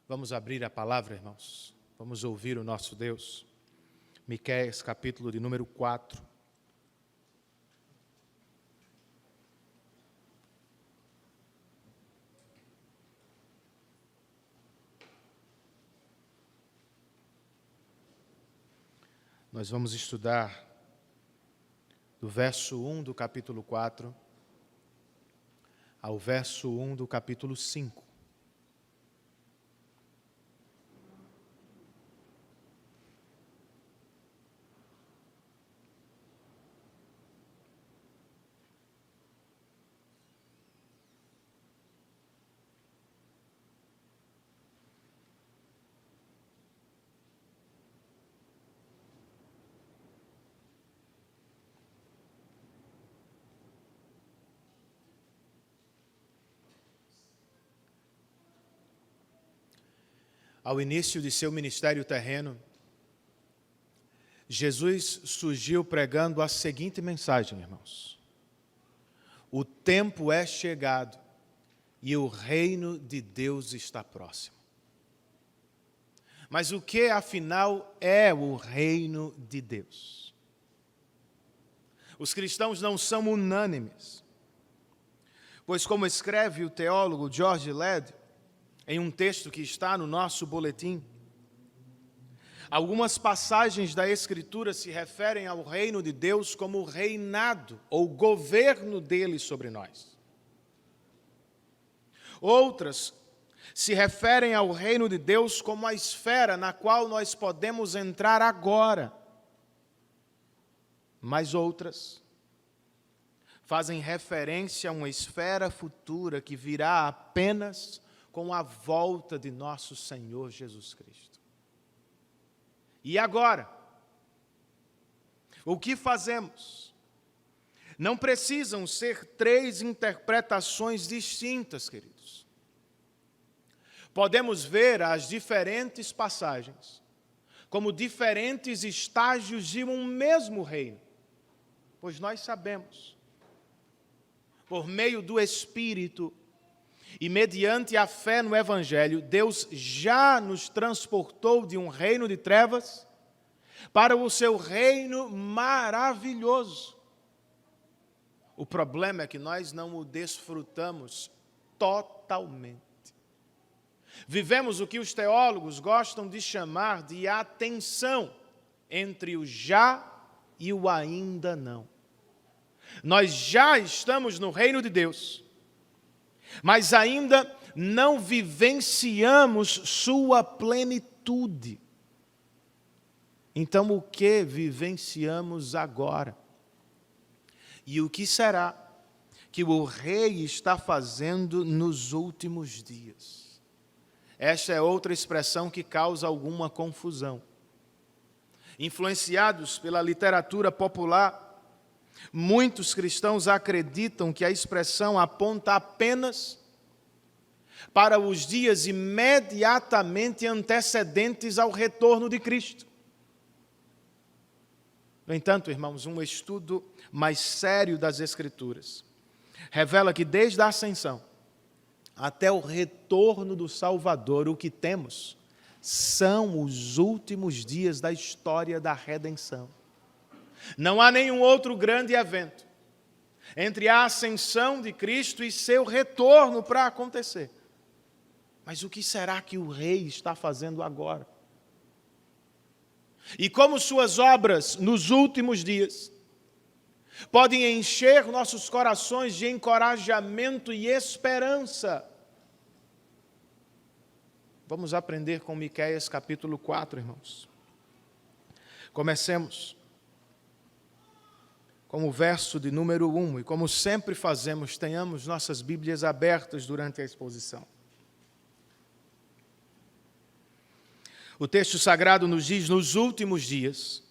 Vamos abrir a palavra, irmãos. Vamos ouvir o nosso Deus. Miqueias, capítulo de número 4. Nós vamos estudar do verso 1 do capítulo 4 ao verso 1 do capítulo 5. Ao início de seu ministério terreno, Jesus surgiu pregando a seguinte mensagem, irmãos: o tempo é chegado e o reino de Deus está próximo. Mas o que, afinal, é o reino de Deus? Os cristãos não são unânimes, pois, como escreve o teólogo George Led, em um texto que está no nosso boletim, algumas passagens da Escritura se referem ao reino de Deus como o reinado ou governo dele sobre nós. Outras se referem ao reino de Deus como a esfera na qual nós podemos entrar agora. Mas outras fazem referência a uma esfera futura que virá apenas com a volta de nosso Senhor Jesus Cristo. E agora? O que fazemos? Não precisam ser 3 interpretações distintas, queridos. Podemos ver as diferentes passagens como diferentes estágios de um mesmo reino, pois nós sabemos, por meio do Espírito, e mediante a fé no Evangelho, Deus já nos transportou de um reino de trevas para o seu reino maravilhoso. O problema é que nós não o desfrutamos totalmente. Vivemos o que os teólogos gostam de chamar de a tensão entre o já e o ainda não. Nós já estamos no reino de Deus, mas ainda não vivenciamos sua plenitude. Então, o que vivenciamos agora? E o que será que o Rei está fazendo nos últimos dias? Esta é outra expressão que causa alguma confusão. Influenciados pela literatura popular, muitos cristãos acreditam que a expressão aponta apenas para os dias imediatamente antecedentes ao retorno de Cristo. No entanto, irmãos, um estudo mais sério das Escrituras revela que desde a ascensão até o retorno do Salvador, o que temos são os últimos dias da história da redenção. Não há nenhum outro grande evento entre a ascensão de Cristo e seu retorno para acontecer. Mas o que será que o Rei está fazendo agora? E como suas obras nos últimos dias podem encher nossos corações de encorajamento e esperança? Vamos aprender com Miqueias capítulo 4, irmãos. Comecemos com o verso de número 1, e como sempre fazemos, tenhamos nossas Bíblias abertas durante a exposição. O texto sagrado nos diz: nos últimos dias,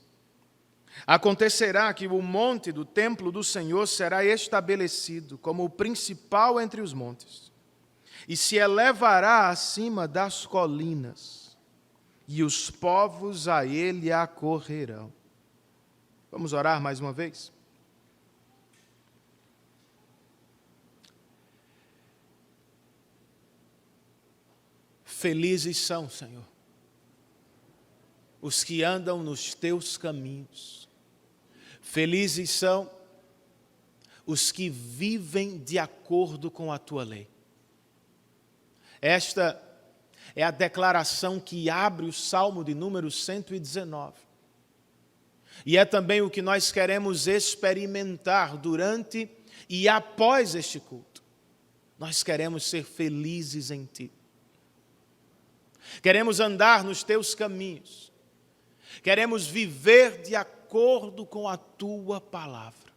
acontecerá que o monte do templo do Senhor será estabelecido como o principal entre os montes, e se elevará acima das colinas, e os povos a ele acorrerão. Vamos orar mais uma vez? Felizes são, Senhor, os que andam nos teus caminhos. Felizes são os que vivem de acordo com a tua lei. Esta é a declaração que abre o Salmo de número 119. E é também o que nós queremos experimentar durante e após este culto. Nós queremos ser felizes em Ti. Queremos andar nos Teus caminhos. Queremos viver de acordo com a Tua palavra.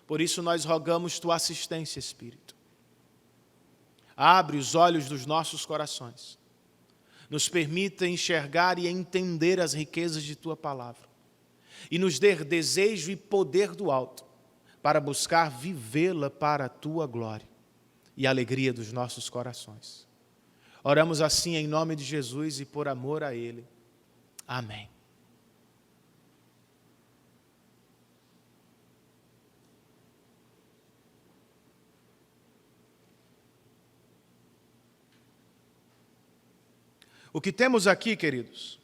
Por isso nós rogamos Tua assistência, Espírito. Abre os olhos dos nossos corações. Nos permita enxergar e entender as riquezas de Tua palavra. E nos dê desejo e poder do alto para buscar vivê-la para a Tua glória e a alegria dos nossos corações. Oramos assim em nome de Jesus e por amor a Ele. Amém. O que temos aqui, queridos,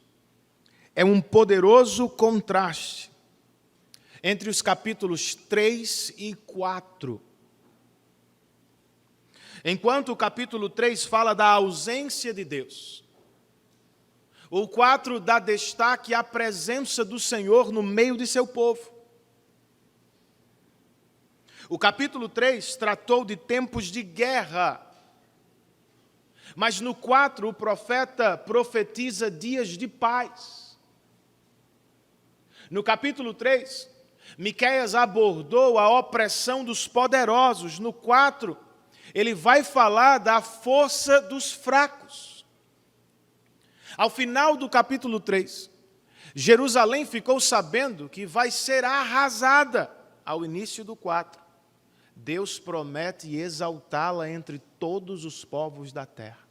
é um poderoso contraste entre os capítulos 3 e 4. Enquanto o capítulo 3 fala da ausência de Deus, o 4 dá destaque à presença do Senhor no meio de seu povo. O capítulo 3 tratou de tempos de guerra, mas no 4 o profeta profetiza dias de paz. No capítulo 3, Miqueias abordou a opressão dos poderosos. No 4, ele vai falar da força dos fracos. Ao final do capítulo 3, Jerusalém ficou sabendo que vai ser arrasada. Ao início do 4, Deus promete exaltá-la entre todos os povos da terra.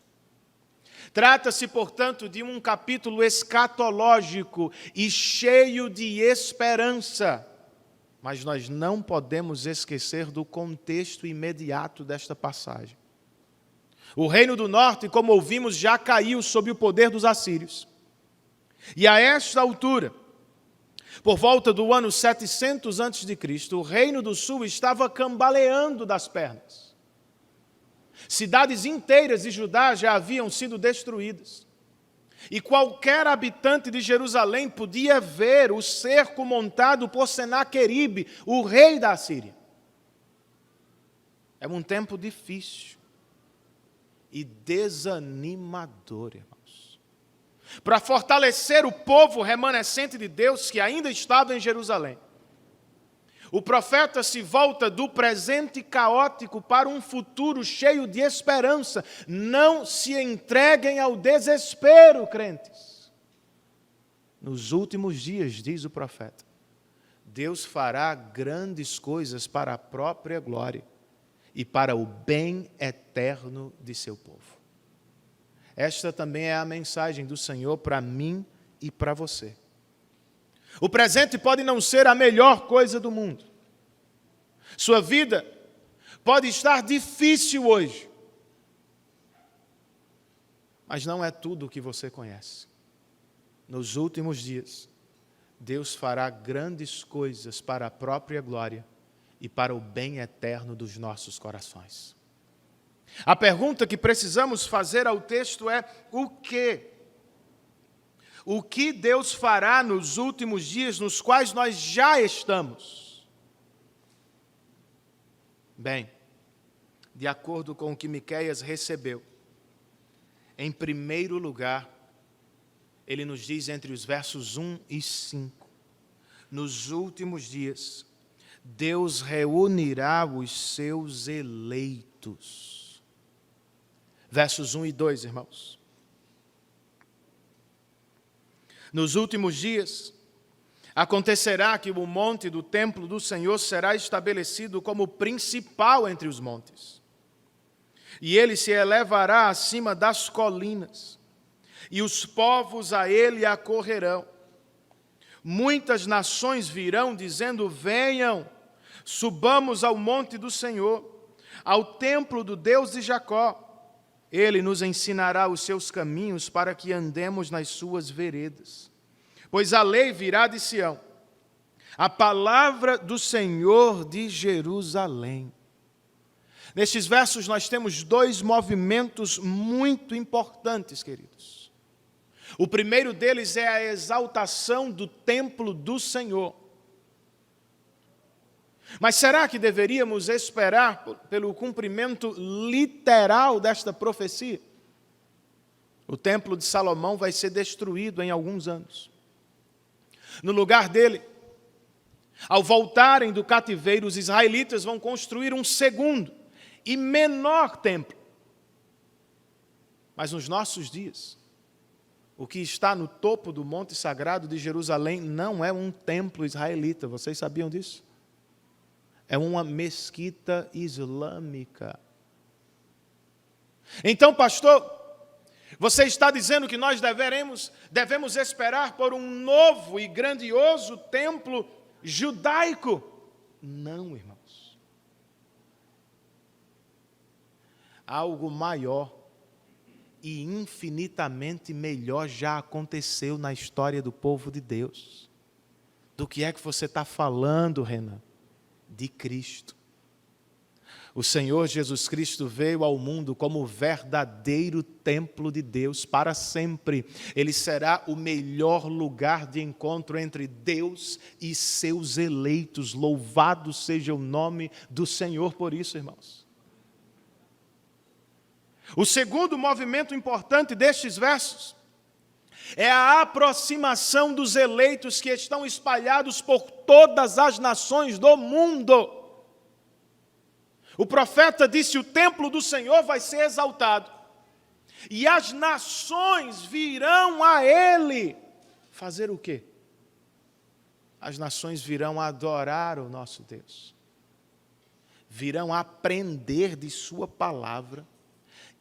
Trata-se, portanto, de um capítulo escatológico e cheio de esperança. Mas nós não podemos esquecer do contexto imediato desta passagem. O reino do norte, como ouvimos, já caiu sob o poder dos assírios. E a esta altura, por volta do ano 700 a.C., o reino do sul estava cambaleando das pernas. Cidades inteiras de Judá já haviam sido destruídas. E qualquer habitante de Jerusalém podia ver o cerco montado por Senaqueribe, o rei da Assíria. É um tempo difícil e desanimador, irmãos. Para fortalecer o povo remanescente de Deus que ainda estava em Jerusalém, o profeta se volta do presente caótico para um futuro cheio de esperança. Não se entreguem ao desespero, crentes. Nos últimos dias, diz o profeta, Deus fará grandes coisas para a própria glória e para o bem eterno de seu povo. Esta também é a mensagem do Senhor para mim e para você. O presente pode não ser a melhor coisa do mundo. Sua vida pode estar difícil hoje. Mas não é tudo o que você conhece. Nos últimos dias, Deus fará grandes coisas para a própria glória e para o bem eterno dos nossos corações. A pergunta que precisamos fazer ao texto é: o quê? O que Deus fará nos últimos dias nos quais nós já estamos? Bem, de acordo com o que Miqueias recebeu, em primeiro lugar, ele nos diz entre os versos 1 e 5, nos últimos dias, Deus reunirá os seus eleitos. Versos 1 e 2, irmãos. Nos últimos dias, acontecerá que o monte do templo do Senhor será estabelecido como principal entre os montes. E ele se elevará acima das colinas, e os povos a ele acorrerão. Muitas nações virão dizendo: venham, subamos ao monte do Senhor, ao templo do Deus de Jacó. Ele nos ensinará os seus caminhos para que andemos nas suas veredas. Pois a lei virá de Sião, a palavra do Senhor de Jerusalém. Nestes versos nós temos dois movimentos muito importantes, queridos. O primeiro deles é a exaltação do templo do Senhor. Mas será que deveríamos esperar pelo cumprimento literal desta profecia? O templo de Salomão vai ser destruído em alguns anos. No lugar dele, ao voltarem do cativeiro, os israelitas vão construir um segundo e menor templo. Mas nos nossos dias, o que está no topo do Monte Sagrado de Jerusalém não é um templo israelita. Vocês sabiam disso? É uma mesquita islâmica. Então, pastor, você está dizendo que nós devemos esperar por um novo e grandioso templo judaico? Não, irmãos. Algo maior e infinitamente melhor já aconteceu na história do povo de Deus. Do que é que você está falando, Renan? De Cristo. O Senhor Jesus Cristo veio ao mundo como o verdadeiro templo de Deus para sempre. Ele será o melhor lugar de encontro entre Deus e seus eleitos. Louvado seja o nome do Senhor por isso, irmãos. O segundo movimento importante destes versos é a aproximação dos eleitos que estão espalhados por todas as nações do mundo. O profeta disse: o templo do Senhor vai ser exaltado, e as nações virão a ele. Fazer o quê? As nações virão adorar o nosso Deus. Virão aprender de sua palavra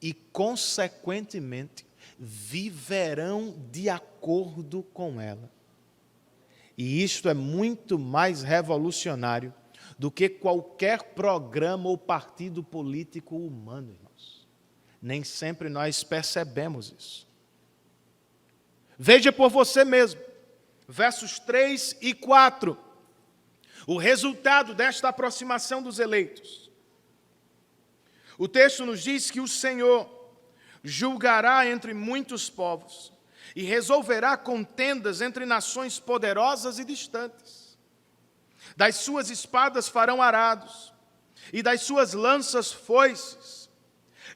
e, consequentemente, viverão de acordo com ela. E isto é muito mais revolucionário do que qualquer programa ou partido político humano, irmãos. Nem sempre nós percebemos isso. Veja por você mesmo, versos 3 e 4, o resultado desta aproximação dos eleitos. O texto nos diz que o Senhor julgará entre muitos povos e resolverá contendas entre nações poderosas e distantes. Das suas espadas farão arados, e das suas lanças foices.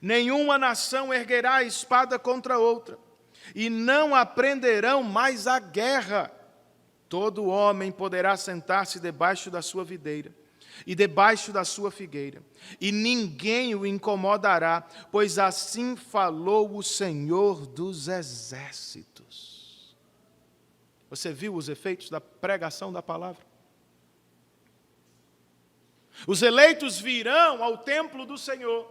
Nenhuma nação erguerá a espada contra outra, e não aprenderão mais a guerra. Todo homem poderá sentar-se debaixo da sua videira, e debaixo da sua figueira, e ninguém o incomodará, pois assim falou o Senhor dos exércitos. Você viu os efeitos da pregação da palavra? Os eleitos virão ao templo do Senhor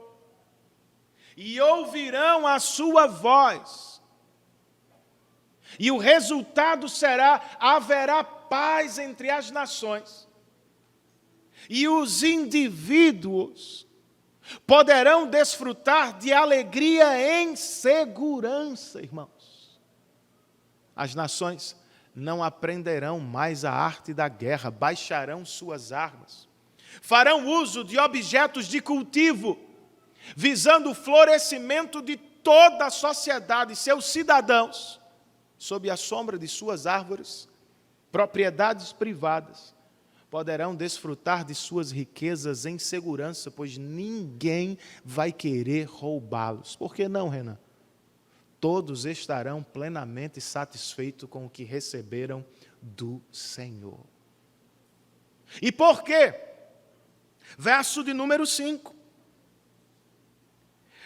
e ouvirão a sua voz. E o resultado será: haverá paz entre as nações. E os indivíduos poderão desfrutar de alegria em segurança, irmãos. As nações não aprenderão mais a arte da guerra, baixarão suas armas. Farão uso de objetos de cultivo, visando o florescimento de toda a sociedade, seus cidadãos, sob a sombra de suas árvores, propriedades privadas, poderão desfrutar de suas riquezas em segurança, pois ninguém vai querer roubá-los. Por que não, Renan? Todos estarão plenamente satisfeitos com o que receberam do Senhor. E por quê? Verso de número 5.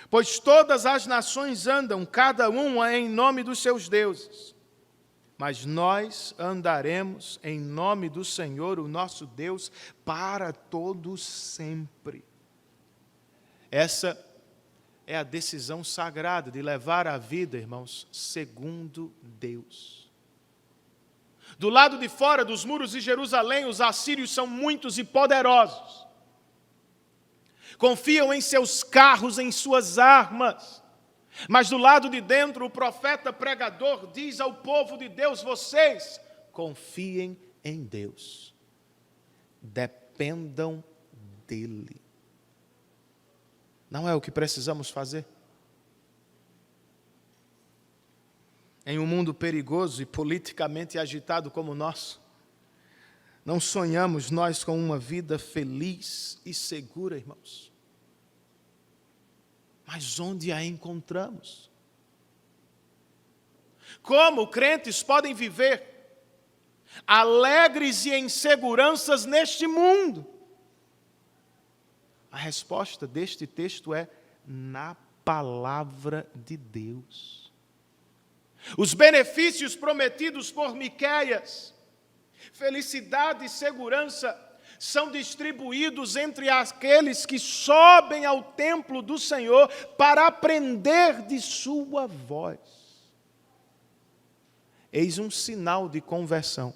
Pois todas as nações andam, cada uma em nome dos seus deuses. Mas nós andaremos em nome do Senhor, o nosso Deus, para todo sempre. Essa é a decisão sagrada de levar a vida, irmãos, segundo Deus. Do lado de fora dos muros de Jerusalém, os assírios são muitos e poderosos. Confiam em seus carros, em suas armas. Mas do lado de dentro, o profeta pregador diz ao povo de Deus: vocês confiem em Deus, dependam dEle. Não é o que precisamos fazer? Em um mundo perigoso e politicamente agitado como o nosso, não sonhamos nós com uma vida feliz e segura, irmãos. Mas onde a encontramos? Como crentes podem viver alegres e em seguranças neste mundo? A resposta deste texto é na palavra de Deus. Os benefícios prometidos por Miqueias, felicidade e segurança, são distribuídos entre aqueles que sobem ao templo do Senhor para aprender de sua voz. Eis um sinal de conversão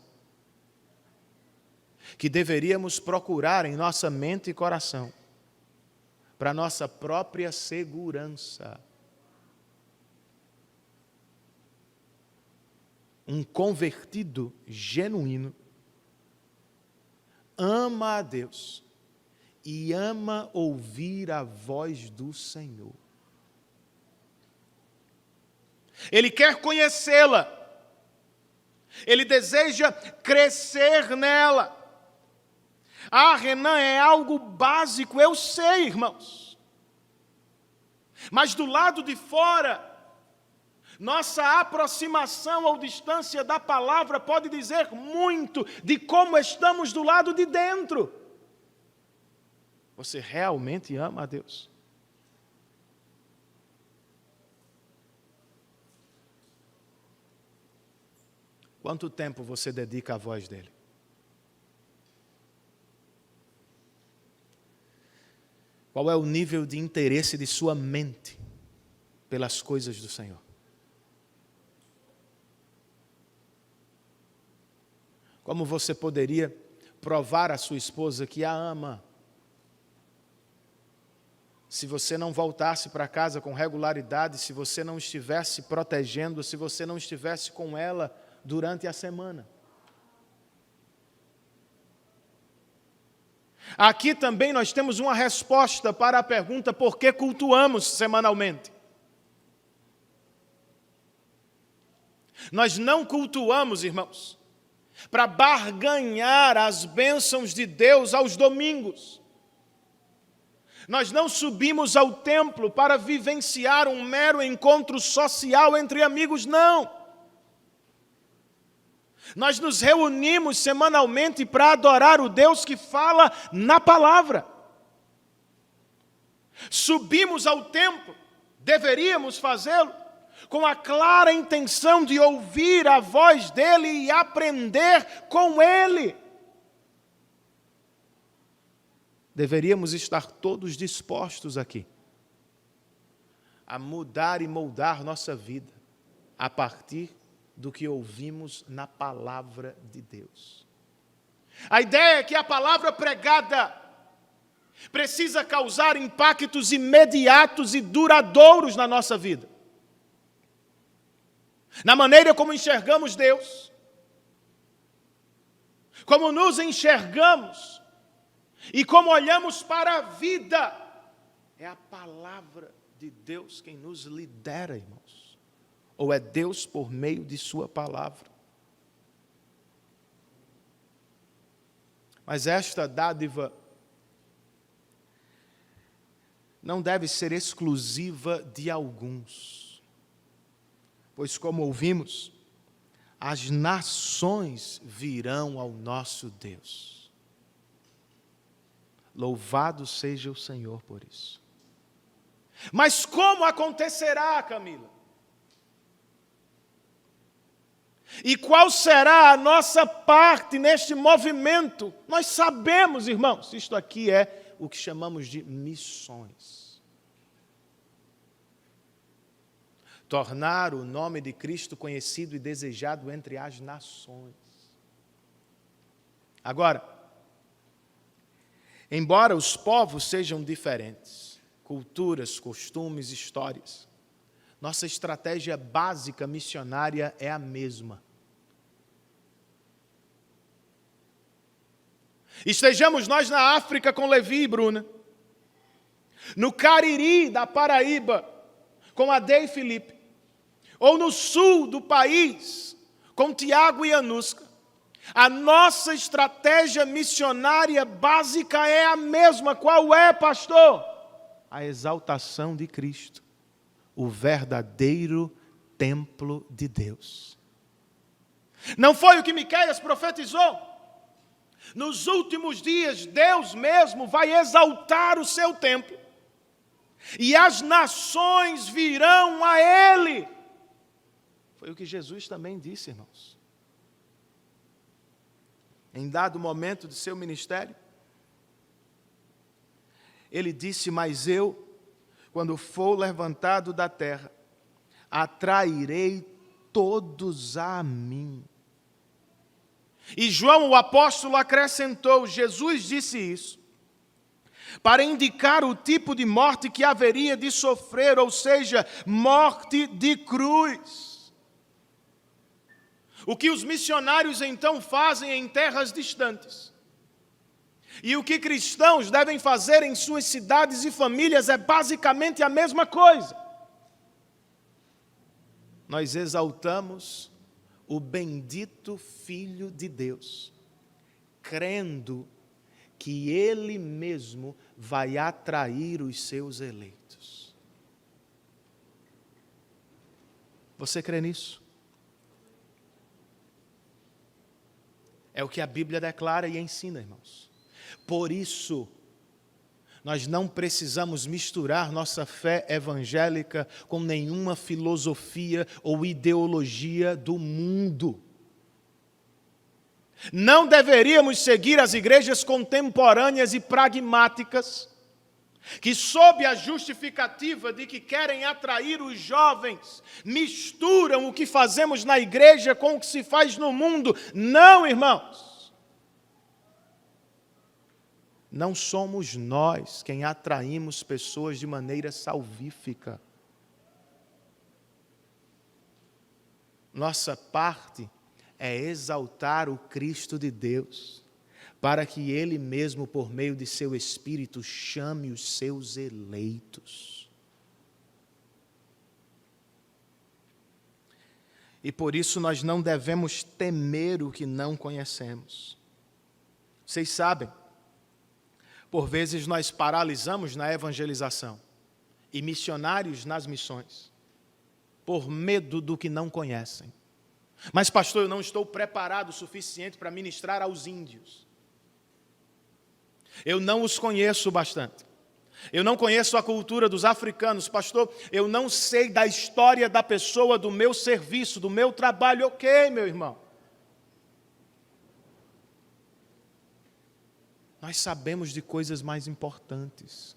que deveríamos procurar em nossa mente e coração, para nossa própria segurança. Um convertido genuíno ama a Deus e ama ouvir a voz do Senhor. Ele quer conhecê-la. Ele deseja crescer nela. Ah, Renan, é algo básico, eu sei, irmãos. Mas do lado de fora, nossa aproximação ou distância da palavra pode dizer muito de como estamos do lado de dentro. Você realmente ama a Deus? Quanto tempo você dedica à voz dele? Qual é o nível de interesse de sua mente pelas coisas do Senhor? Como você poderia provar à sua esposa que a ama se você não voltasse para casa com regularidade, se você não estivesse protegendo, se você não estivesse com ela durante a semana? Aqui também nós temos uma resposta para a pergunta: por que cultuamos semanalmente? Nós não cultuamos, irmãos, para barganhar as bênçãos de Deus aos domingos. Nós não subimos ao templo para vivenciar um mero encontro social entre amigos, não. Nós nos reunimos semanalmente para adorar o Deus que fala na palavra. Subimos ao templo, deveríamos fazê-lo, com a clara intenção de ouvir a voz dele e aprender com ele. Deveríamos estar todos dispostos aqui a mudar e moldar nossa vida a partir do que ouvimos na palavra de Deus. A ideia é que a palavra pregada precisa causar impactos imediatos e duradouros na nossa vida. Na maneira como enxergamos Deus, como nos enxergamos e como olhamos para a vida. É a palavra de Deus quem nos lidera, irmãos. Ou é Deus por meio de sua palavra? Mas esta dádiva não deve ser exclusiva de alguns. Pois, como ouvimos, as nações virão ao nosso Deus. Louvado seja o Senhor por isso. Mas como acontecerá, Camila? E qual será a nossa parte neste movimento? Nós sabemos, irmãos, isto aqui é o que chamamos de missões. Tornar o nome de Cristo conhecido e desejado entre as nações. Agora, embora os povos sejam diferentes, culturas, costumes, histórias, Nossa estratégia básica missionária é a mesma. Estejamos nós na África com Levi e Bruna, no Cariri da Paraíba com Ade e Felipe, ou no sul do país com Tiago e Anusca, a nossa estratégia missionária básica é a mesma. Qual é, pastor? A exaltação de Cristo, o verdadeiro templo de Deus. Não foi o que Miqueias profetizou? Nos últimos dias, Deus mesmo vai exaltar o seu templo, e as nações virão a Ele. Foi o que Jesus também disse, irmãos. Em dado momento de seu ministério, Ele disse: mas eu, quando for levantado da terra, atrairei todos a mim. E João, o apóstolo, acrescentou: Jesus disse isso para indicar o tipo de morte que haveria de sofrer, ou seja, morte de cruz. O que os missionários então fazem em terras distantes, e o que cristãos devem fazer em suas cidades e famílias, é basicamente a mesma coisa. Nós exaltamos o bendito Filho de Deus, crendo que Ele mesmo vai atrair os seus eleitos. Você crê nisso? É o que a Bíblia declara e ensina, irmãos. Por isso, nós não precisamos misturar nossa fé evangélica com nenhuma filosofia ou ideologia do mundo. Não deveríamos seguir as igrejas contemporâneas e pragmáticas, que, sob a justificativa de que querem atrair os jovens, misturam o que fazemos na igreja com o que se faz no mundo. Não, irmãos. Não somos nós quem atraímos pessoas de maneira salvífica. Nossa parte é exaltar o Cristo de Deus, para que Ele mesmo, por meio de seu Espírito, chame os seus eleitos. E por isso nós não devemos temer o que não conhecemos. Vocês sabem, por vezes nós paralisamos na evangelização e missionários nas missões, por medo do que não conhecem. Mas, pastor, eu não estou preparado o suficiente para ministrar aos índios. Eu não os conheço bastante. Eu não conheço a cultura dos africanos. Pastor, eu não sei da história da pessoa, do meu serviço, do meu trabalho. Ok, meu irmão. Nós sabemos de coisas mais importantes.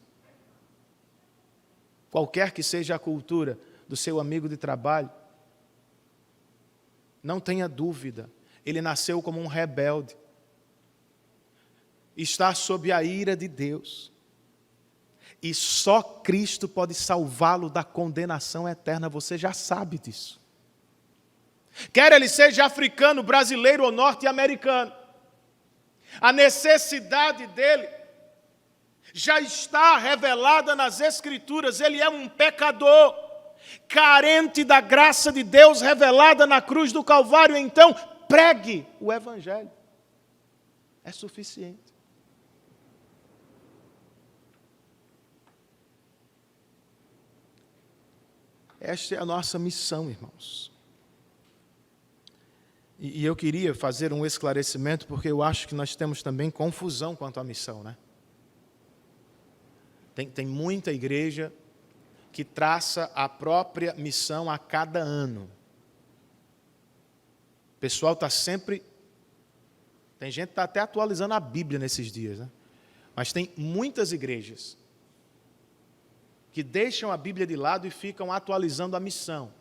Qualquer que seja a cultura do seu amigo de trabalho, não tenha dúvida, ele nasceu como um rebelde. Está sob a ira de Deus. E só Cristo pode salvá-lo da condenação eterna. Você já sabe disso. Quer ele seja africano, brasileiro ou norte-americano, a necessidade dele já está revelada nas Escrituras. Ele é um pecador, carente da graça de Deus revelada na cruz do Calvário. Então, pregue o Evangelho. É suficiente. Esta é a nossa missão, irmãos. E eu queria fazer um esclarecimento, porque eu acho que nós temos também confusão quanto à missão, né? Tem muita igreja que traça a própria missão a cada ano. O pessoal está sempre... Tem gente que está até atualizando a Bíblia nesses dias, né? Mas tem muitas igrejas que deixam a Bíblia de lado e ficam atualizando a missão,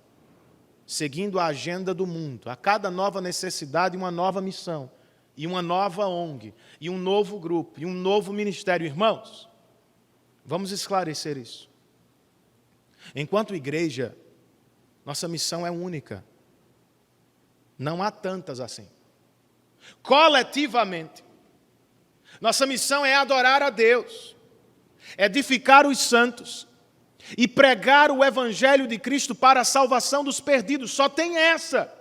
seguindo a agenda do mundo. A cada nova necessidade, uma nova missão, e uma nova ONG, e um novo grupo, e um novo ministério. Irmãos, vamos esclarecer isso. Enquanto igreja, Nossa missão é única. Não há tantas assim. Coletivamente, nossa missão é adorar a Deus, edificar os santos e pregar o Evangelho de Cristo para a salvação dos perdidos. Só tem essa.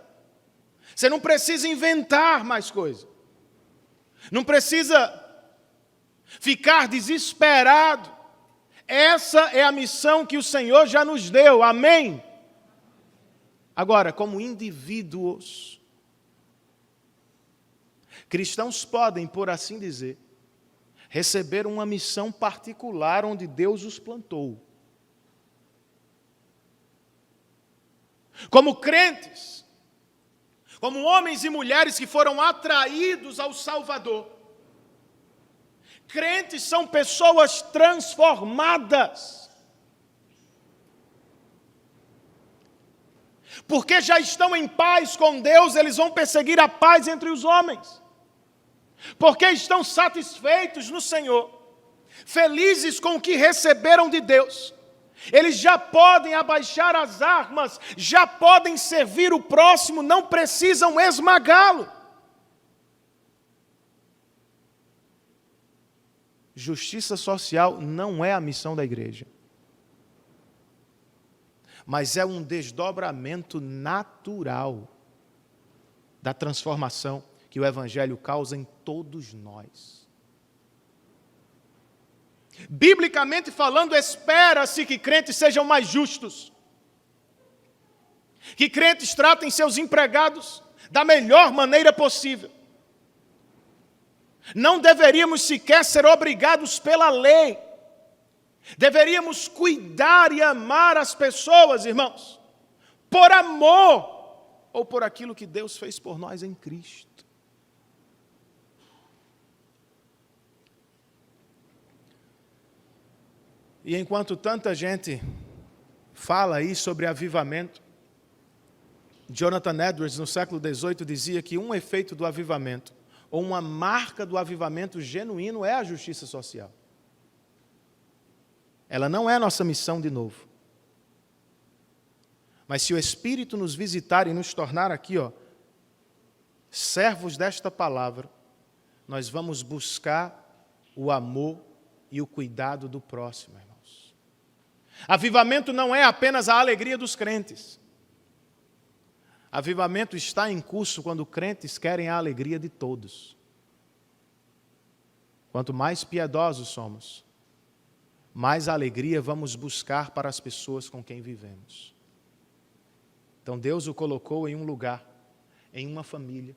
Você não precisa inventar mais coisa. Não precisa ficar desesperado. Essa é a missão que o Senhor já nos deu. Amém? Agora, como indivíduos, cristãos podem, por assim dizer, receber uma missão particular onde Deus os plantou. Como crentes, como homens e mulheres que foram atraídos ao Salvador. Crentes são pessoas transformadas. Porque já estão em paz com Deus, eles vão perseguir a paz entre os homens. Porque estão satisfeitos no Senhor, felizes com o que receberam de Deus. Eles já podem abaixar as armas, já podem servir o próximo, não precisam esmagá-lo. Justiça social não é a missão da igreja, mas é um desdobramento natural da transformação que o Evangelho causa em todos nós. Biblicamente falando, espera-se que crentes sejam mais justos, que crentes tratem seus empregados da melhor maneira possível. Não deveríamos sequer ser obrigados pela lei. Deveríamos cuidar e amar as pessoas, irmãos, por amor ou por aquilo que Deus fez por nós em Cristo. E enquanto tanta gente fala aí sobre avivamento, Jonathan Edwards, no século XVIII, dizia que um efeito do avivamento, ou uma marca do avivamento genuíno, é a justiça social. Ela não é nossa missão de novo. Mas se o Espírito nos visitar e nos tornar aqui, servos desta palavra, nós vamos buscar o amor e o cuidado do próximo, irmãos. Avivamento não é apenas a alegria dos crentes. Avivamento está em curso quando crentes querem a alegria de todos. Quanto mais piedosos somos, mais alegria vamos buscar para as pessoas com quem vivemos. Então Deus o colocou em um lugar, em uma família,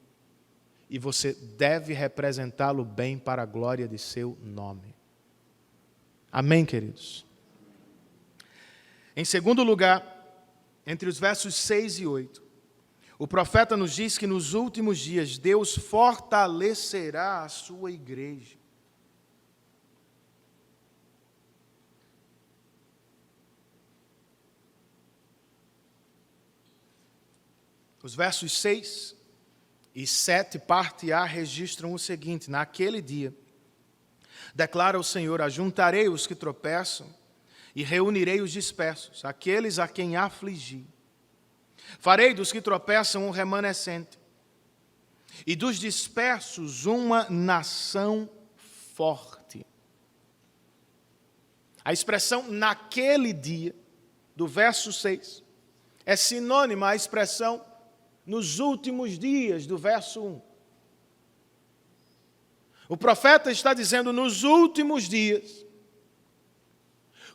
e você deve representá-lo bem para a glória de seu nome. Amém, queridos? Em segundo lugar, entre os versos 6 e 8, o profeta nos diz que nos últimos dias Deus fortalecerá a sua igreja. Os versos 6 e 7, parte A, registram o seguinte: naquele dia, declara o Senhor, ajuntarei os que tropeçam e reunirei os dispersos, aqueles a quem afligi. Farei dos que tropeçam um remanescente, e dos dispersos uma nação forte. A expressão naquele dia, do verso 6, é sinônima à expressão nos últimos dias, do verso 1. O profeta está dizendo, nos últimos dias,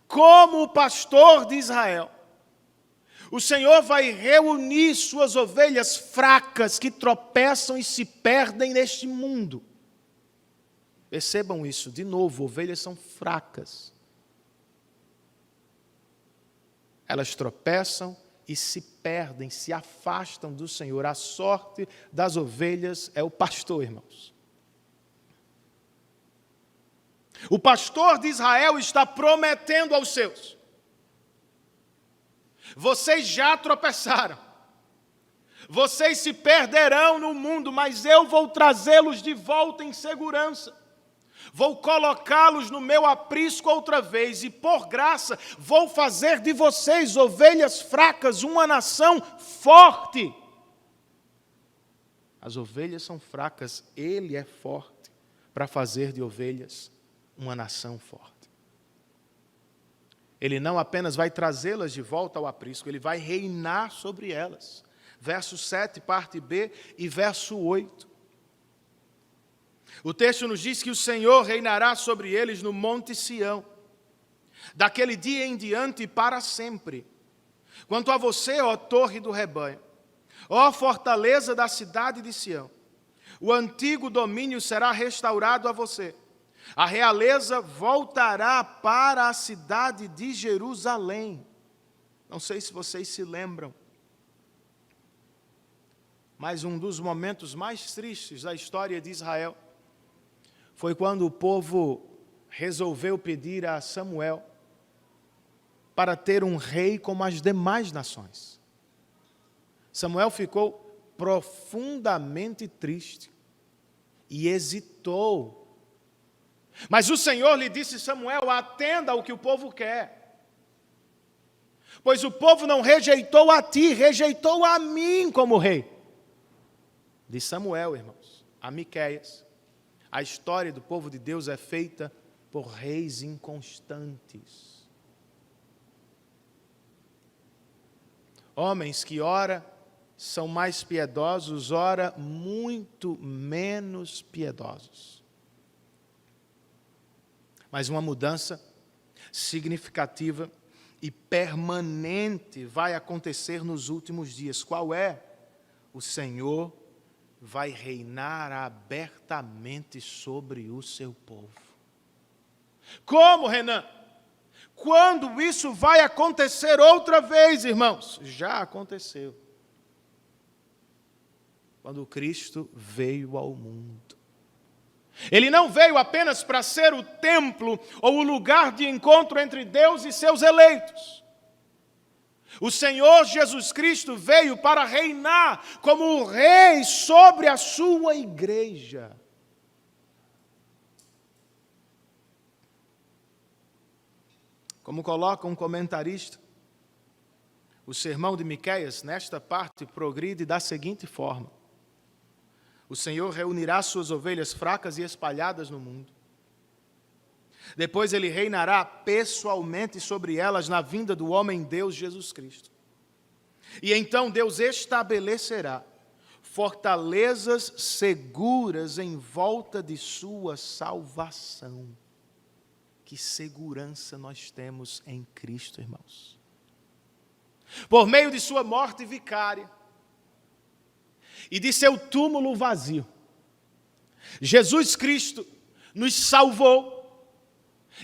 como o pastor de Israel, o Senhor vai reunir suas ovelhas fracas que tropeçam e se perdem neste mundo. Percebam isso, de novo, ovelhas são fracas. Elas tropeçam e se perdem, se afastam do Senhor. A sorte das ovelhas é o pastor, irmãos. O pastor de Israel está prometendo aos seus: vocês já tropeçaram, vocês se perderão no mundo, mas eu vou trazê-los de volta em segurança. Vou colocá-los no meu aprisco outra vez, e por graça vou fazer de vocês, ovelhas fracas, uma nação forte. As ovelhas são fracas, Ele é forte para fazer de ovelhas uma nação forte. Ele não apenas vai trazê-las de volta ao aprisco, Ele vai reinar sobre elas. Verso 7, parte B, e verso 8. O texto nos diz que o Senhor reinará sobre eles no monte Sião, daquele dia em diante e para sempre. Quanto a você, ó torre do rebanho, ó fortaleza da cidade de Sião, o antigo domínio será restaurado a você. A realeza voltará para a cidade de Jerusalém. Não sei se vocês se lembram, mas um dos momentos mais tristes da história de Israel foi quando o povo resolveu pedir a Samuel para ter um rei como as demais nações. Samuel ficou profundamente triste e hesitou. Mas o Senhor lhe disse: Samuel, atenda ao que o povo quer. Pois o povo não rejeitou a ti, rejeitou a mim como rei. De Samuel, irmãos, a Miqueias, a história do povo de Deus é feita por reis inconstantes. Homens que ora são mais piedosos, ora muito menos piedosos. Mas uma mudança significativa e permanente vai acontecer nos últimos dias. Qual é? O Senhor vai reinar abertamente sobre o seu povo. Como, Renan? Quando isso vai acontecer outra vez, irmãos? Já aconteceu. Quando Cristo veio ao mundo. Ele não veio apenas para ser o templo ou o lugar de encontro entre Deus e seus eleitos. O Senhor Jesus Cristo veio para reinar como o rei sobre a sua igreja. Como coloca um comentarista, o sermão de Miqueias, nesta parte, progride da seguinte forma: o Senhor reunirá suas ovelhas fracas e espalhadas no mundo. Depois Ele reinará pessoalmente sobre elas na vinda do homem-Deus Jesus Cristo. E então Deus estabelecerá fortalezas seguras em volta de sua salvação. Que segurança nós temos em Cristo, irmãos. Por meio de sua morte vicária e de seu túmulo vazio, Jesus Cristo nos salvou,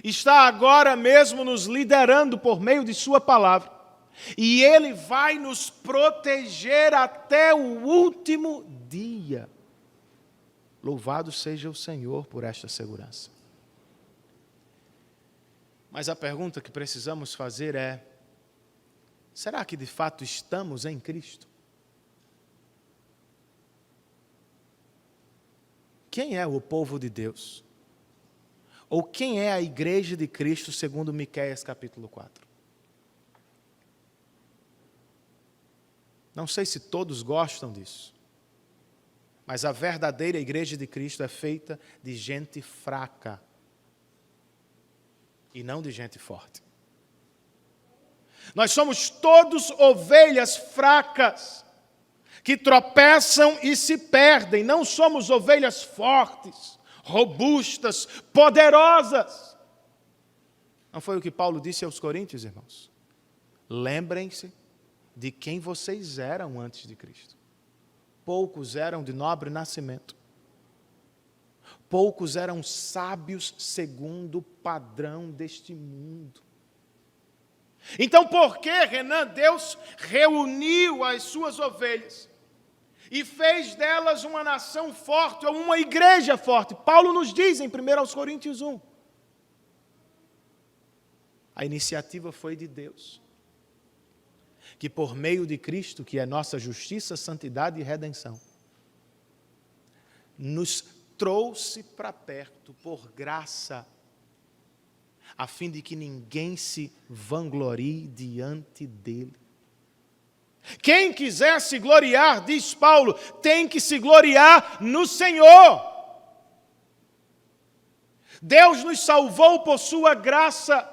está agora mesmo nos liderando por meio de sua palavra, e Ele vai nos proteger até o último dia. Louvado seja o Senhor por esta segurança. Mas a pergunta que precisamos fazer é: será que de fato estamos em Cristo? Quem é o povo de Deus? Ou quem é a igreja de Cristo, segundo Miqueias capítulo 4? Não sei se todos gostam disso, mas a verdadeira igreja de Cristo é feita de gente fraca e não de gente forte. Nós somos todos ovelhas fracas, que tropeçam e se perdem. Não somos ovelhas fortes, robustas, poderosas. Não foi o que Paulo disse aos Coríntios, irmãos? Lembrem-se de quem vocês eram antes de Cristo. Poucos eram de nobre nascimento. Poucos eram sábios segundo o padrão deste mundo. Então, por que, Renan, Deus reuniu as suas ovelhas e fez delas uma nação forte, ou uma igreja forte? Paulo nos diz em 1 Coríntios 1. A iniciativa foi de Deus, que por meio de Cristo, que é nossa justiça, santidade e redenção, nos trouxe para perto por graça, a fim de que ninguém se vanglorie diante dele. Quem quiser se gloriar, diz Paulo, tem que se gloriar no Senhor. Deus nos salvou por sua graça,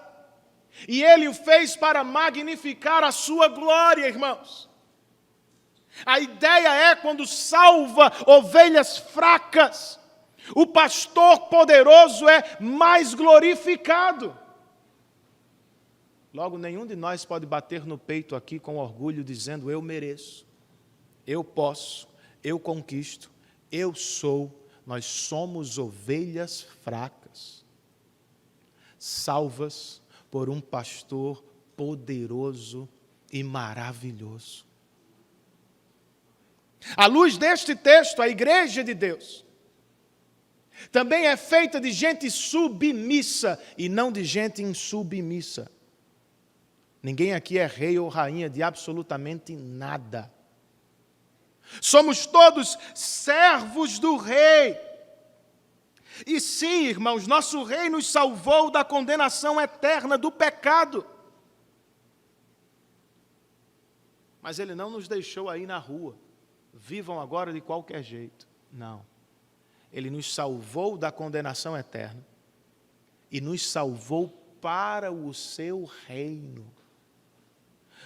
e Ele o fez para magnificar a sua glória, irmãos. A ideia é, quando salva ovelhas fracas, o pastor poderoso é mais glorificado. Logo, nenhum de nós pode bater no peito aqui com orgulho, dizendo, eu mereço, eu posso, eu conquisto, eu sou. Nós somos ovelhas fracas, salvas por um pastor poderoso e maravilhoso. À luz deste texto, a igreja de Deus também é feita de gente submissa e não de gente insubmissa. Ninguém aqui é rei ou rainha de absolutamente nada. Somos todos servos do rei. E sim, irmãos, nosso rei nos salvou da condenação eterna do pecado. Mas ele não nos deixou aí na rua. Vivam agora de qualquer jeito. Não. Ele nos salvou da condenação eterna e nos salvou para o seu reino.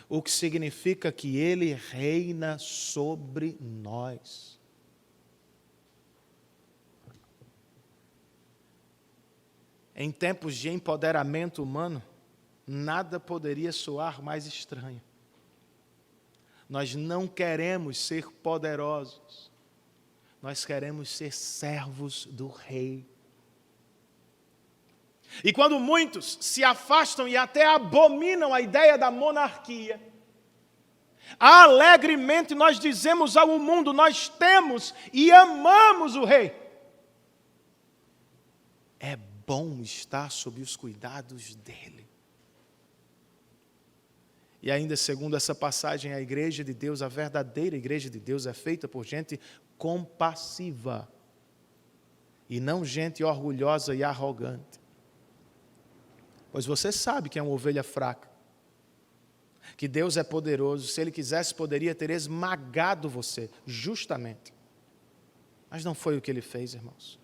O que significa que Ele reina sobre nós. Em tempos de empoderamento humano, nada poderia soar mais estranho. Nós não queremos ser poderosos, nós queremos ser servos do Rei. E quando muitos se afastam e até abominam a ideia da monarquia, alegremente nós dizemos ao mundo, nós temos e amamos o Rei. É bom estar sob os cuidados dEle. E ainda segundo essa passagem, a igreja de Deus, a verdadeira igreja de Deus é feita por gente compassiva e não gente orgulhosa e arrogante. Pois você sabe que é uma ovelha fraca, que Deus é poderoso, se Ele quisesse poderia ter esmagado você, justamente. Mas não foi o que Ele fez, irmãos.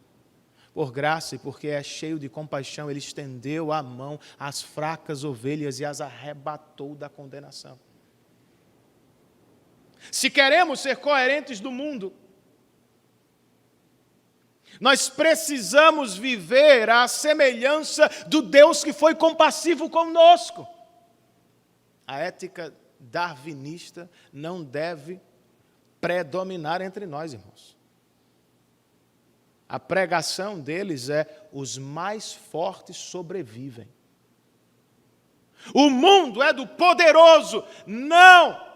Por graça e porque é cheio de compaixão, Ele estendeu a mão às fracas ovelhas e as arrebatou da condenação. Se queremos ser coerentes do mundo, nós precisamos viver à semelhança do Deus que foi compassivo conosco. A ética darwinista não deve predominar entre nós, irmãos. A pregação deles é: os mais fortes sobrevivem. O mundo é do poderoso. Não!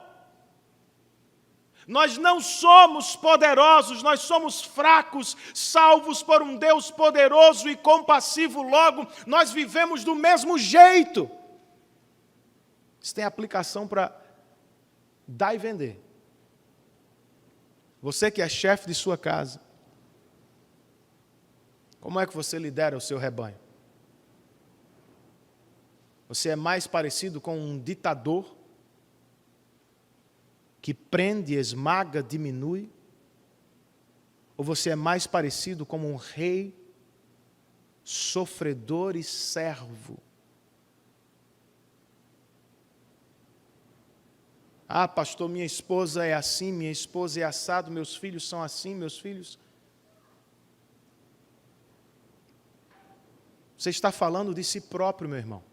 Nós não somos poderosos, nós somos fracos, salvos por um Deus poderoso e compassivo. Logo, nós vivemos do mesmo jeito. Isso tem aplicação para dar e vender. Você que é chefe de sua casa, como é que você lidera o seu rebanho? Você é mais parecido com um ditador que prende, esmaga, diminui? Ou você é mais parecido como um rei, sofredor e servo? Ah, pastor, minha esposa é assim, minha esposa é assado, meus filhos são assim, meus filhos... Você está falando de si próprio, meu irmão.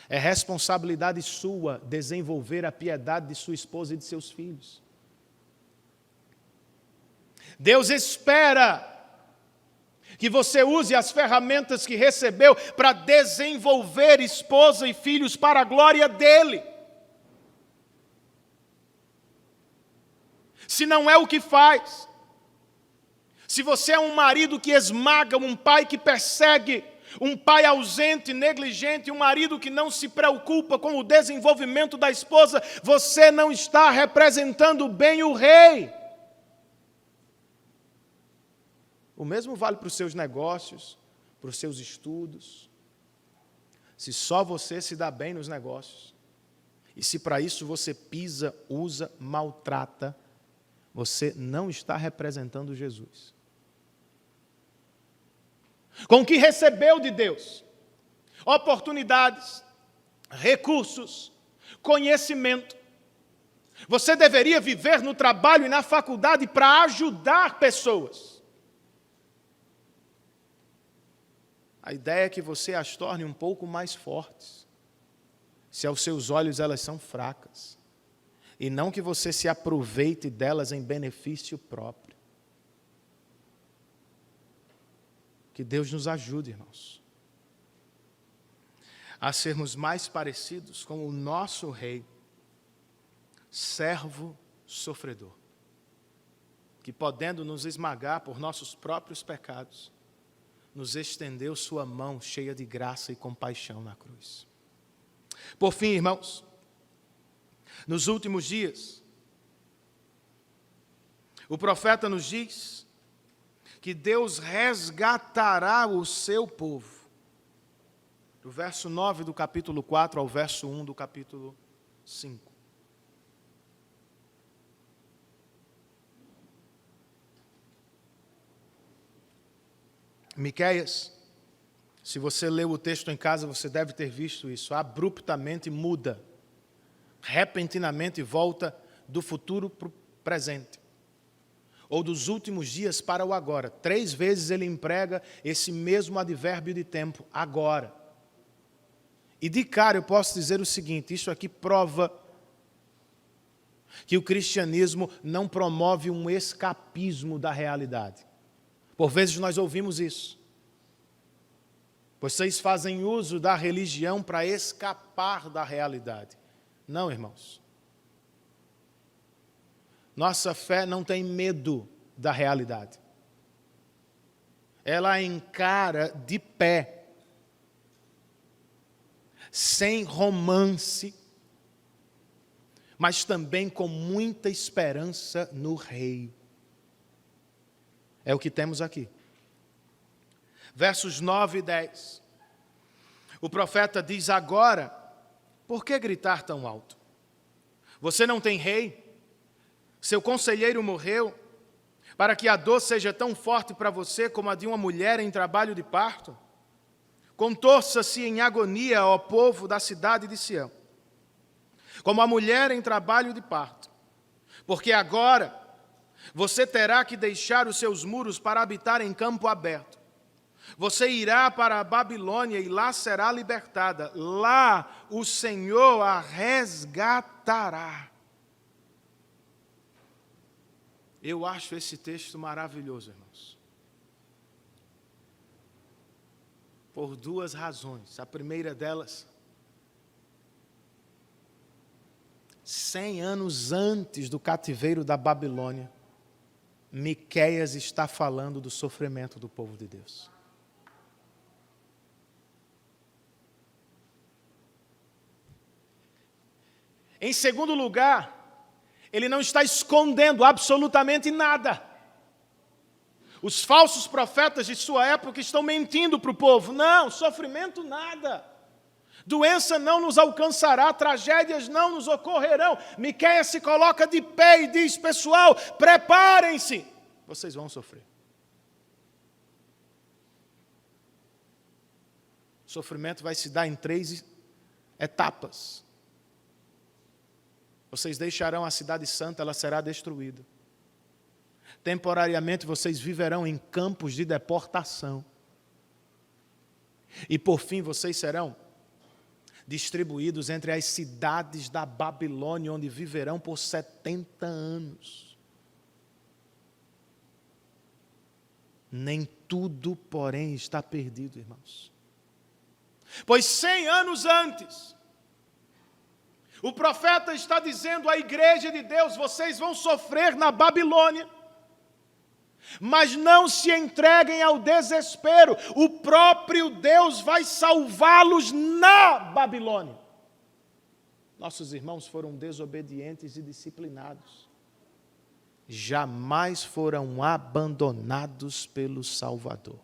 É responsabilidade sua desenvolver a piedade de sua esposa e de seus filhos. Deus espera que você use as ferramentas que recebeu para desenvolver esposa e filhos para a glória dEle. Se não é o que faz, se você é um marido que esmaga, um pai que persegue, um pai ausente, negligente, um marido que não se preocupa com o desenvolvimento da esposa, você não está representando bem o rei. O mesmo vale para os seus negócios, para os seus estudos. Se só você se dá bem nos negócios, e se para isso você pisa, usa, maltrata, você não está representando Jesus. Com o que recebeu de Deus, oportunidades, recursos, conhecimento, você deveria viver no trabalho e na faculdade para ajudar pessoas. A ideia é que você as torne um pouco mais fortes, se aos seus olhos elas são fracas, e não que você se aproveite delas em benefício próprio. Que Deus nos ajude, irmãos, a sermos mais parecidos com o nosso Rei, servo sofredor, que podendo nos esmagar por nossos próprios pecados, nos estendeu sua mão cheia de graça e compaixão na cruz. Por fim, irmãos, nos últimos dias, o profeta nos diz que Deus resgatará o seu povo. Do verso 9 do capítulo 4 ao verso 1 do capítulo 5. Miqueias, se você leu o texto em casa, você deve ter visto isso, abruptamente muda, repentinamente volta do futuro para o presente, ou dos últimos dias para o agora. 3 vezes ele emprega esse mesmo advérbio de tempo, agora. E de cara eu posso dizer o seguinte, isso aqui prova que o cristianismo não promove um escapismo da realidade. Por vezes nós ouvimos isso. Vocês fazem uso da religião para escapar da realidade. Não, irmãos. Nossa fé não tem medo da realidade. Ela encara de pé, sem romance, mas também com muita esperança no Rei. É o que temos aqui. Versos 9 e 10. O profeta diz: agora, por que gritar tão alto? Você não tem rei? Seu conselheiro morreu, para que a dor seja tão forte para você como a de uma mulher em trabalho de parto? Contorça-se em agonia, ó povo da cidade de Sião, como a mulher em trabalho de parto, porque agora você terá que deixar os seus muros para habitar em campo aberto. Você irá para a Babilônia e lá será libertada. Lá o Senhor a resgatará. Eu acho esse texto maravilhoso, irmãos. Por 2 razões. A primeira delas, 100 anos antes do cativeiro da Babilônia, Miqueias está falando do sofrimento do povo de Deus. Em segundo lugar, ele não está escondendo absolutamente nada. Os falsos profetas de sua época estão mentindo para o povo. Não, sofrimento nada. Doença não nos alcançará, tragédias não nos ocorrerão. Miqueias se coloca de pé e diz: pessoal, preparem-se, vocês vão sofrer. O sofrimento vai se dar em 3 etapas. Vocês deixarão a cidade santa, ela será destruída. Temporariamente vocês viverão em campos de deportação. E por fim vocês serão distribuídos entre as cidades da Babilônia, onde viverão por 70 anos. Nem tudo, porém, está perdido, irmãos. Pois 100 anos antes, o profeta está dizendo à igreja de Deus: vocês vão sofrer na Babilônia, mas não se entreguem ao desespero, o próprio Deus vai salvá-los na Babilônia. Nossos irmãos foram desobedientes e disciplinados. jamais foram abandonados pelo Salvador.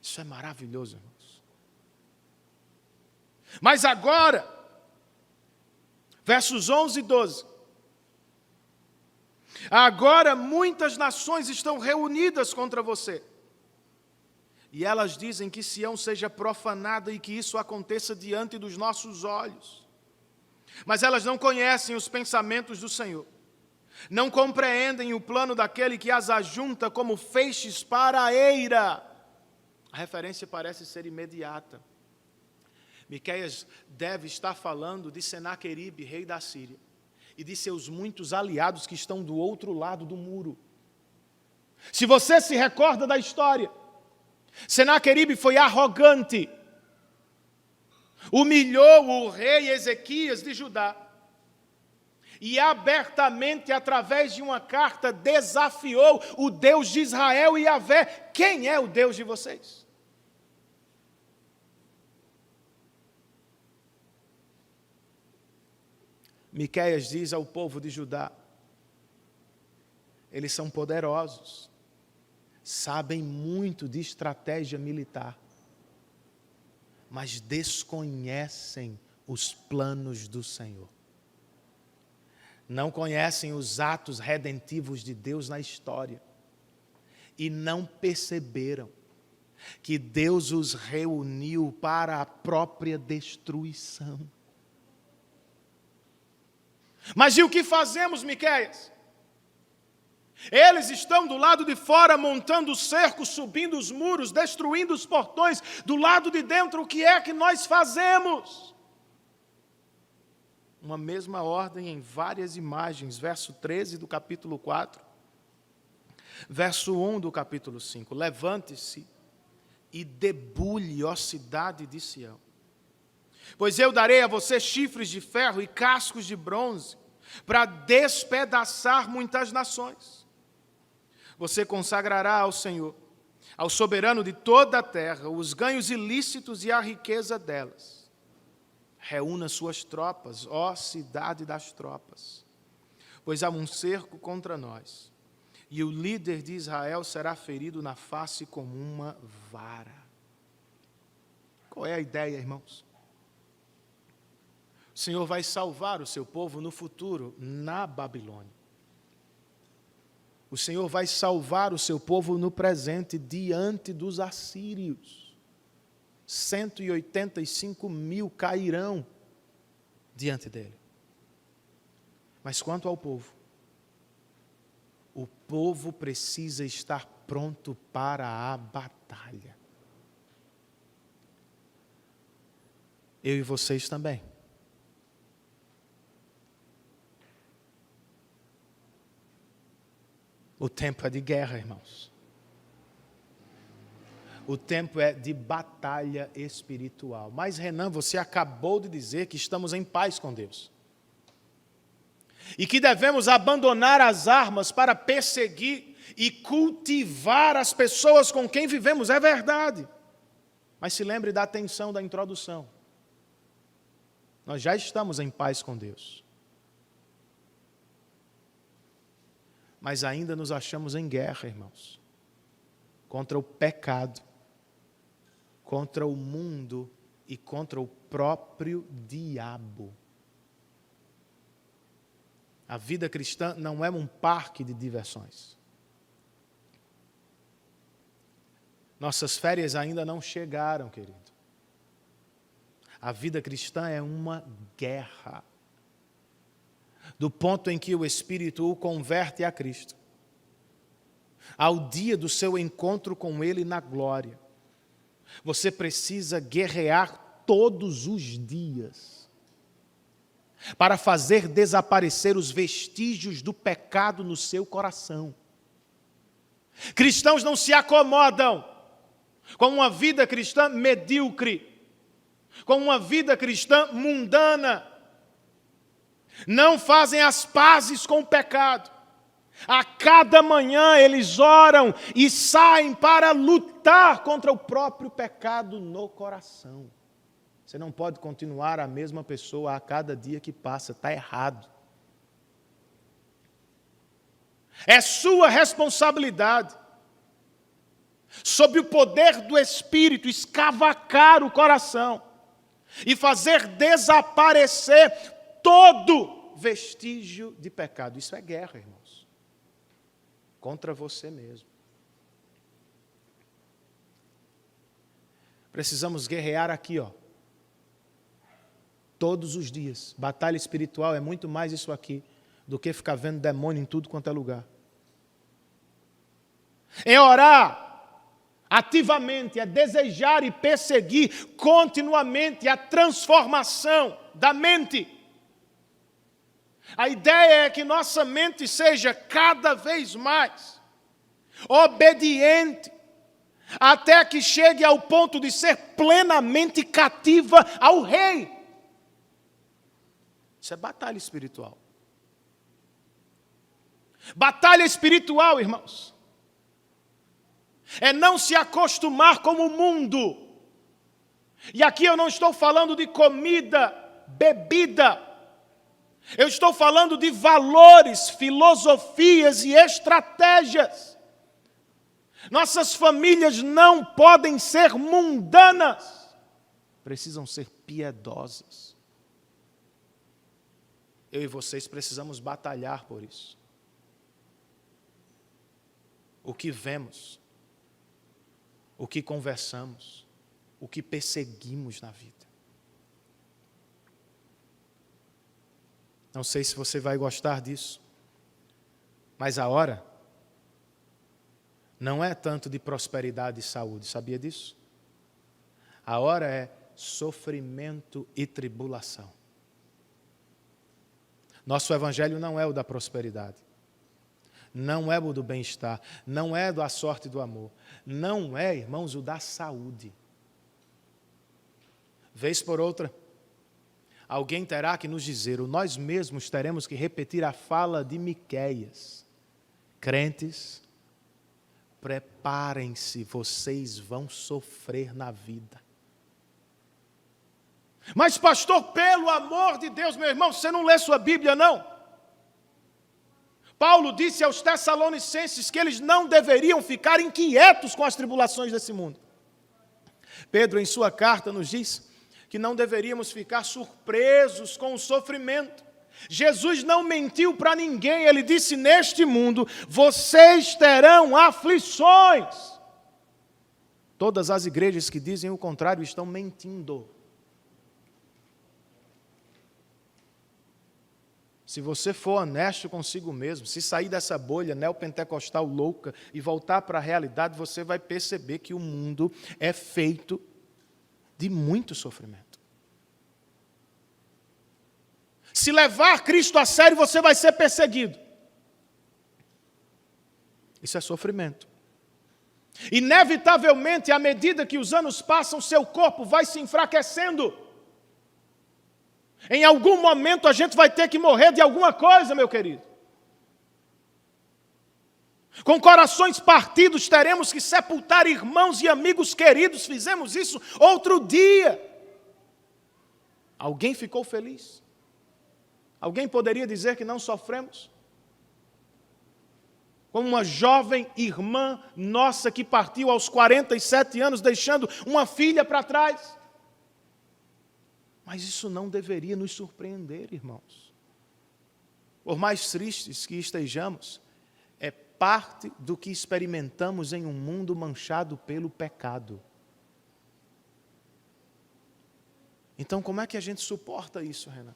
Isso é maravilhoso, irmãos. Mas agora, versos 11 e 12. Agora muitas nações estão reunidas contra você. E elas dizem que Sião seja profanada e que isso aconteça diante dos nossos olhos. Mas elas não conhecem os pensamentos do Senhor. Não compreendem o plano daquele que as ajunta como feixes para a eira. A referência parece ser imediata. Miqueias deve estar falando de Senaqueribe, rei da Síria, e de seus muitos aliados que estão do outro lado do muro. Se você se recorda da história, Senaqueribe foi arrogante, humilhou o rei Ezequias de Judá e abertamente, através de uma carta, desafiou o Deus de Israel e Yahvé. Quem é o Deus de vocês? Miqueias diz ao povo de Judá: eles são poderosos, sabem muito de estratégia militar, mas desconhecem os planos do Senhor. Não conhecem os atos redentivos de Deus na história. E não perceberam que Deus os reuniu para a própria destruição. Mas e o que fazemos, Miqueias? Eles estão do lado de fora montando o cerco, subindo os muros, destruindo os portões. Do lado de dentro, o que é que nós fazemos? Uma mesma ordem em várias imagens. Verso 13 do capítulo 4. Verso 1 do capítulo 5. Levante-se e debulhe, ó cidade de Sião. Pois eu darei a você chifres de ferro e cascos de bronze, para despedaçar muitas nações. Você consagrará ao Senhor, ao soberano de toda a terra, os ganhos ilícitos e a riqueza delas. Reúna suas tropas, ó cidade das tropas, pois há um cerco contra nós, e o líder de Israel será ferido na face com uma vara. Qual é a ideia, irmãos? O Senhor vai salvar o seu povo no futuro, na Babilônia. O Senhor vai salvar o seu povo no presente, diante dos assírios. 185 mil cairão diante dele. Mas quanto ao povo, o povo precisa estar pronto para a batalha. Eu e vocês também. O tempo é de guerra, irmãos. O tempo é de batalha espiritual. Mas, Renan, você acabou de dizer que estamos em paz com Deus. E que devemos abandonar as armas para perseguir e cultivar as pessoas com quem vivemos. É verdade. Mas se lembre da atenção da introdução. Nós já estamos em paz com Deus. Mas ainda nos achamos em guerra, irmãos. Contra o pecado, contra o mundo e contra o próprio diabo. A vida cristã não é um parque de diversões. Nossas férias ainda não chegaram, querido. A vida cristã é uma guerra. Do ponto em que o Espírito o converte a Cristo, ao dia do seu encontro com Ele na glória, você precisa guerrear todos os dias para fazer desaparecer os vestígios do pecado no seu coração. Cristãos não se acomodam com uma vida cristã medíocre, com uma vida cristã mundana. Não fazem as pazes com o pecado. A cada manhã eles oram e saem para lutar contra o próprio pecado no coração. Você não pode continuar a mesma pessoa a cada dia que passa, está errado. É sua responsabilidade, sob o poder do Espírito, escavacar o coração e fazer desaparecer todo vestígio de pecado. Isso é guerra, irmãos, contra você mesmo. Precisamos guerrear aqui, todos os dias. Batalha espiritual é muito mais isso aqui do que ficar vendo demônio em tudo quanto é lugar. É orar ativamente, é desejar e perseguir continuamente a transformação da mente. A ideia é que nossa mente seja cada vez mais obediente, até que chegue ao ponto de ser plenamente cativa ao Rei. Isso é batalha espiritual. Batalha espiritual, irmãos, é não se acostumar com o mundo. E aqui eu não estou falando de comida, bebida. Eu estou falando de valores, filosofias e estratégias. Nossas famílias não podem ser mundanas. Precisam ser piedosas. Eu e vocês precisamos batalhar por isso. O que vemos, o que conversamos, o que perseguimos na vida. Não sei se você vai gostar disso, mas a hora não é tanto de prosperidade e saúde, sabia disso? A hora é sofrimento e tribulação. Nosso evangelho não é o da prosperidade, não é o do bem-estar, não é da sorte e do amor, não é, irmãos, o da saúde. Vez por outra, alguém terá que nos dizer, ou nós mesmos teremos que repetir a fala de Miqueias. Crentes, preparem-se, vocês vão sofrer na vida. Mas pastor, pelo amor de Deus, meu irmão, você não lê sua Bíblia, não? Paulo disse aos Tessalonicenses que eles não deveriam ficar inquietos com as tribulações desse mundo. Pedro, em sua carta, nos diz que não deveríamos ficar surpresos com o sofrimento. Jesus não mentiu para ninguém, ele disse, neste mundo vocês terão aflições. Todas as igrejas que dizem o contrário estão mentindo. Se você for honesto consigo mesmo, se sair dessa bolha neopentecostal louca e voltar para a realidade, você vai perceber que o mundo é feito de muito sofrimento. Se levar Cristo a sério, você vai ser perseguido. Isso é sofrimento. Inevitavelmente, à medida que os anos passam, seu corpo vai se enfraquecendo. Em algum momento a gente vai ter que morrer de alguma coisa, meu querido. Com corações partidos, teremos que sepultar irmãos e amigos queridos. Fizemos isso outro dia. Alguém ficou feliz? Alguém poderia dizer que não sofremos? Como uma jovem irmã nossa que partiu aos 47 anos, deixando uma filha para trás. Mas isso não deveria nos surpreender, irmãos. Por mais tristes que estejamos, é parte do que experimentamos em um mundo manchado pelo pecado. Então, como é que a gente suporta isso, Renan?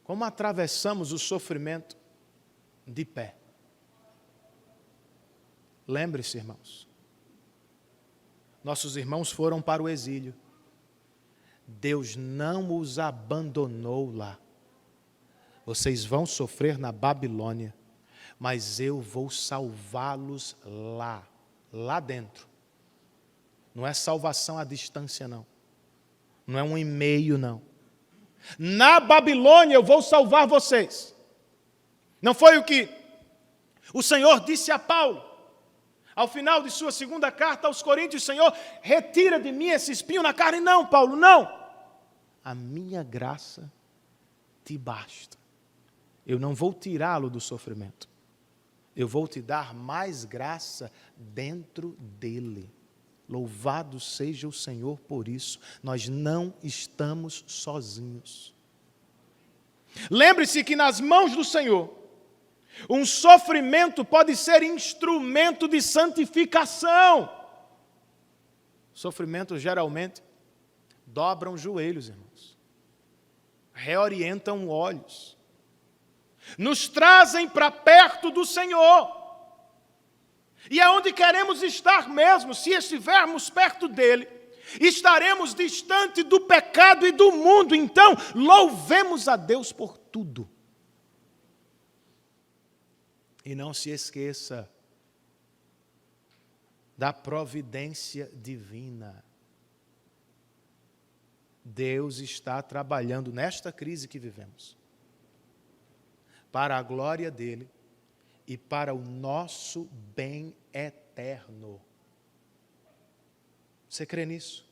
Como atravessamos o sofrimento de pé? Lembre-se, irmãos, nossos irmãos foram para o exílio. Deus não os abandonou lá. Vocês vão sofrer na Babilônia, mas eu vou salvá-los lá dentro. Não é salvação à distância, não. Não é um e-mail, não. Na Babilônia eu vou salvar vocês. Não foi o que o Senhor disse a Paulo? Ao final de sua segunda carta aos Coríntios, Senhor, retira de mim esse espinho na carne. Não, Paulo, não. A minha graça te basta. eu não vou tirá-lo do sofrimento. Eu vou te dar mais graça dentro dele. Louvado seja o Senhor por isso. Nós não estamos sozinhos. Lembre-se que nas mãos do Senhor, um sofrimento pode ser instrumento de santificação. Sofrimento geralmente dobram joelhos, irmãos. Reorientam olhos. Nos trazem para perto do Senhor. E é onde queremos estar mesmo. Se estivermos perto dele, estaremos distante do pecado e do mundo. Então, louvemos a Deus por tudo. E não se esqueça da providência divina. Deus está trabalhando nesta crise que vivemos, para a glória dele e para o nosso bem eterno. Você crê nisso?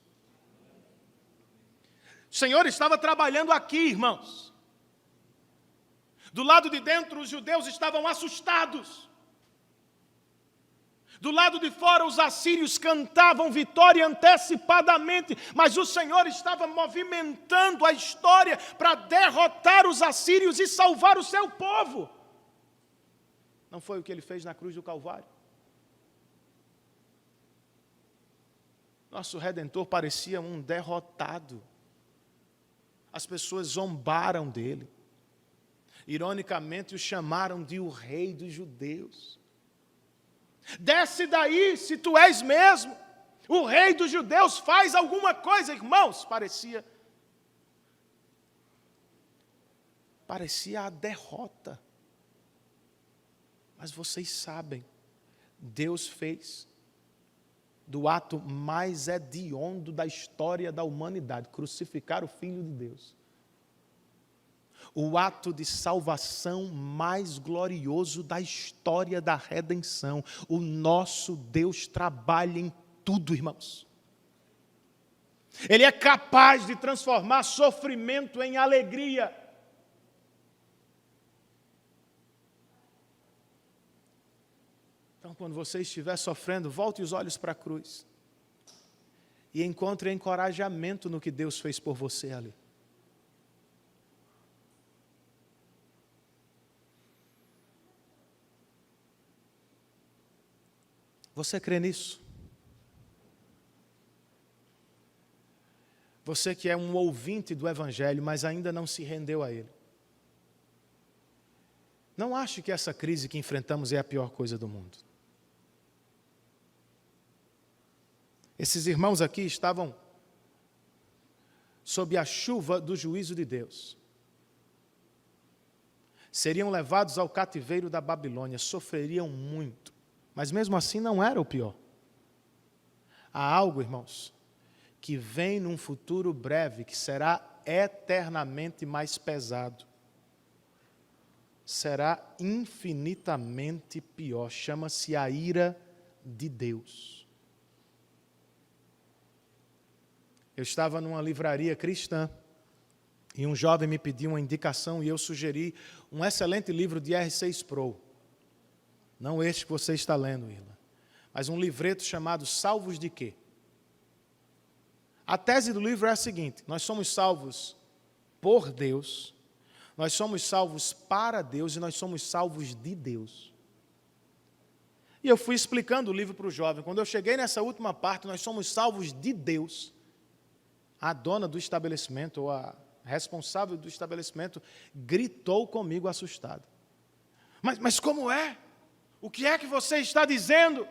O Senhor estava trabalhando aqui, irmãos. Do lado de dentro, os judeus estavam assustados. Do lado de fora, os assírios cantavam vitória antecipadamente, mas o Senhor estava movimentando a história para derrotar os assírios e salvar o seu povo. Não foi o que ele fez na cruz do Calvário? Nosso Redentor parecia um derrotado. As pessoas zombaram dele. Ironicamente, o chamaram de o rei dos judeus. Desce daí, se tu és mesmo o rei dos judeus, faz alguma coisa, irmãos. Parecia a derrota. Mas vocês sabem, Deus fez do ato mais hediondo da história da humanidade, crucificar o Filho de Deus. O ato de salvação mais glorioso da história da redenção. O nosso Deus trabalha em tudo, irmãos. Ele é capaz de transformar sofrimento em alegria. Então, quando você estiver sofrendo, volte os olhos para a cruz e encontre encorajamento no que Deus fez por você ali. Você crê nisso? Você que é um ouvinte do Evangelho, mas ainda não se rendeu a ele. Não ache que essa crise que enfrentamos é a pior coisa do mundo. Esses irmãos aqui estavam sob a chuva do juízo de Deus. Seriam levados ao cativeiro da Babilônia, sofreriam muito. Mas mesmo assim não era o pior. Há algo, irmãos, que vem num futuro breve, que será eternamente mais pesado. Será infinitamente pior. Chama-se a ira de Deus. Eu estava numa livraria cristã e um jovem me pediu uma indicação e eu sugeri um excelente livro de R.C. Sproul. Não este que você está lendo, Irla, mas um livreto chamado Salvos de Quê? A tese do livro é a seguinte: nós somos salvos por Deus, nós somos salvos para Deus e nós somos salvos de Deus. E eu fui explicando o livro para o jovem. Quando eu cheguei nessa última parte, nós somos salvos de Deus, a dona do estabelecimento, ou a responsável do estabelecimento, gritou comigo assustada. Mas como é? O que é que você está dizendo?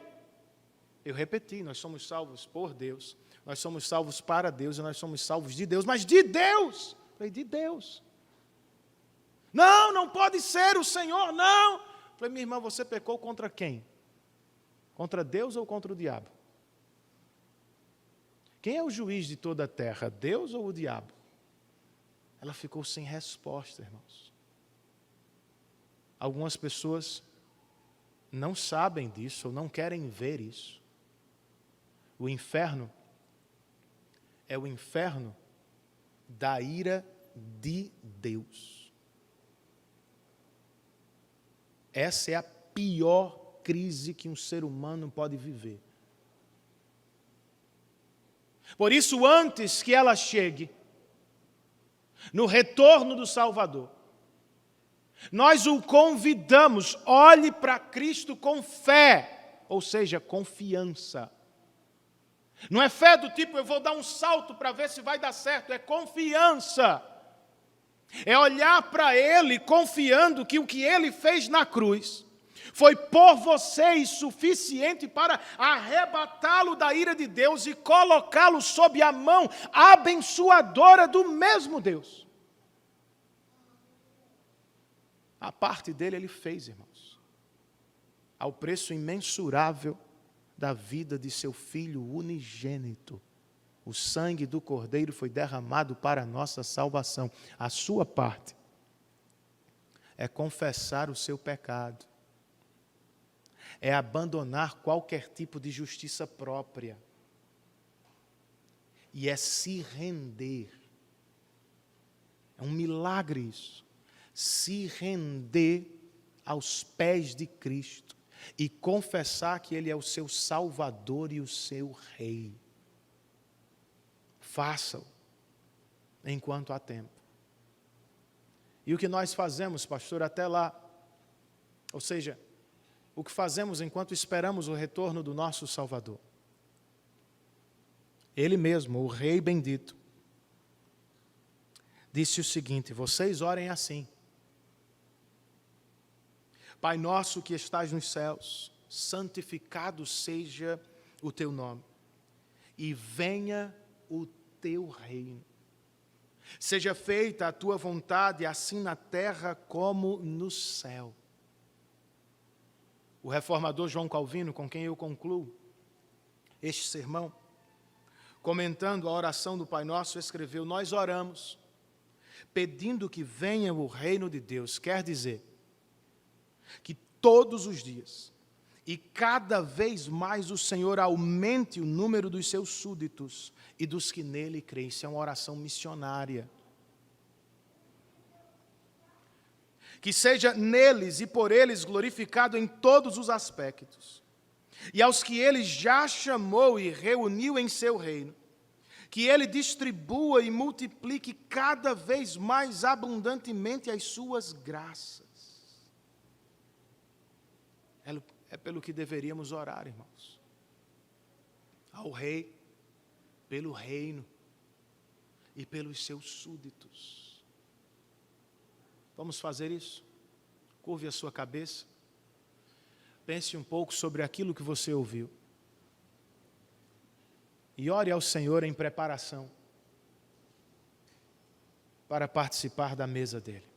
Eu repeti, nós somos salvos por Deus, nós somos salvos para Deus e nós somos salvos de Deus. Mas de Deus? Eu falei, de Deus. Não pode ser o Senhor, não. Eu falei, minha irmã, você pecou contra quem? Contra Deus ou contra o diabo? Quem é o juiz de toda a terra, Deus ou o diabo? Ela ficou sem resposta, irmãos. Algumas pessoas não sabem disso ou não querem ver isso. O inferno é o inferno da ira de Deus. Essa é a pior crise que um ser humano pode viver. Por isso, antes que ela chegue, no retorno do Salvador, nós o convidamos, olhe para Cristo com fé, ou seja, confiança. Não é fé do tipo, eu vou dar um salto para ver se vai dar certo, é confiança. É olhar para Ele confiando que o que Ele fez na cruz foi por vocês suficiente para arrebatá-lo da ira de Deus e colocá-lo sob a mão abençoadora do mesmo Deus. A parte dele Ele fez, irmãos, ao preço imensurável da vida de seu Filho unigênito. O sangue do Cordeiro foi derramado para a nossa salvação. A sua parte é confessar o seu pecado, é abandonar qualquer tipo de justiça própria e é se render. É um milagre isso. Se render aos pés de Cristo e confessar que Ele é o seu Salvador e o seu Rei. Faça-o enquanto há tempo. E o que nós fazemos, pastor, até lá, ou seja, o que fazemos enquanto esperamos o retorno do nosso Salvador? Ele mesmo, o Rei bendito, disse o seguinte: vocês orem assim: Pai nosso que estás nos céus, santificado seja o teu nome, e venha o teu reino. Seja feita a tua vontade, assim na terra como no céu. O reformador João Calvino, com quem eu concluo este sermão, comentando a oração do Pai Nosso, escreveu: nós oramos pedindo que venha o reino de Deus. Quer dizer que todos os dias e cada vez mais o Senhor aumente o número dos seus súditos e dos que nele creem. Isso é uma oração missionária. Que seja neles e por eles glorificado em todos os aspectos. E aos que ele já chamou e reuniu em seu reino, que ele distribua e multiplique cada vez mais abundantemente as suas graças. É pelo que deveríamos orar, irmãos. Ao Rei, pelo reino e pelos seus súditos. Vamos fazer isso? Curve a sua cabeça. Pense um pouco sobre aquilo que você ouviu. E ore ao Senhor em preparação para participar da mesa dele.